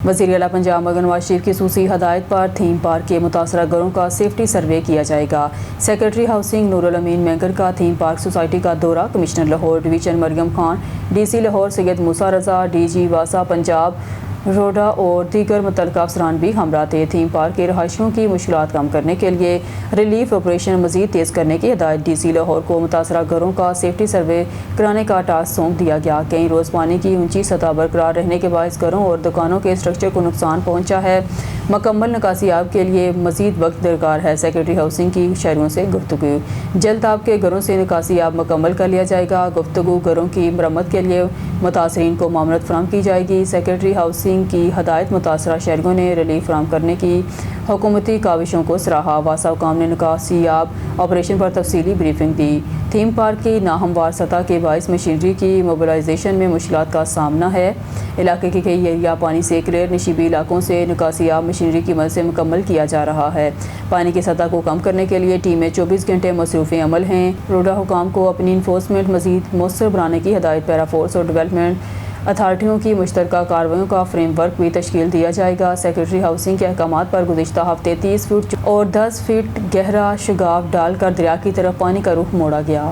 وزیر اعلیٰ پنجاب مگر نواز شریف کی خصوصی ہدایت پر تھیم پارک کے متاثرہ گھروں کا سیفٹی سروے کیا جائے گا۔ سیکرٹری ہاؤسنگ نور الامین مینگر کا تھیم پارک سوسائٹی کا دورہ۔ کمشنر لاہور ڈویژن مریم خان، ڈی سی لاہور سید موسیٰ رضا، ڈی جی واسا پنجاب روڈا اور دیگر متعلقہ افسران بھی ہمراہ تھے۔ تھیم پارک کے رہائشیوں کی مشکلات کم کرنے کے لیے ریلیف آپریشن مزید تیز کرنے کی ہدایت۔ ڈی سی لاہور کو متاثرہ گھروں کا سیفٹی سروے کرانے کا ٹاسک سونپ دیا گیا۔ کئی روز پانی کی اونچی سطح برقرار رہنے کے باعث گھروں اور دکانوں کے اسٹرکچر کو نقصان پہنچا ہے۔ مکمل نکاسی آب کے لیے مزید وقت درکار ہے۔ سیکرٹری ہاؤسنگ کی شہریوں سے گفتگو۔ جلد آپ کے گھروں سے نکاسی آب مکمل کر لیا جائے گا۔ گفتگو گھروں کی مرمت کے لیے متاثرین کو معاونت فراہم کی جائے گی۔ سیکرٹری ہاؤسنگ کی ہدایت متاثرہ شہریوں نے ریلیف فراہم کرنے کی حکومتی کاوشوں کو سراہا۔ واسا حکام نے نکاسی آب آپریشن پر تفصیلی بریفنگ دی۔ تھیم پارک کی ناہموار سطح کے باعث مشینری کی موبلائزیشن میں مشکلات کا سامنا ہے۔ علاقے کے کئی ایریا پانی سے کلیر، نشیبی علاقوں سے نکاسی آب مشینری کی مدد سے مکمل کیا جا رہا ہے۔ پانی کی سطح کو کم کرنے کے لیے ٹیمیں 24 گھنٹے مصروف عمل ہیں۔ روڈا حکام کو اپنی انفورسمنٹ مزید مؤثر بنانے کی ہدایت۔ پیرا فورس اور ڈیولپمنٹ اتھارٹیوں کی مشترکہ کارروائیوں کا فریم ورک بھی تشکیل دیا جائے گا۔ سیکرٹری ہاؤسنگ کے احکامات پر گزشتہ ہفتے 30 فٹ اور 10 فٹ گہرا شگاف ڈال کر دریا کی طرف پانی کا رخ موڑا گیا۔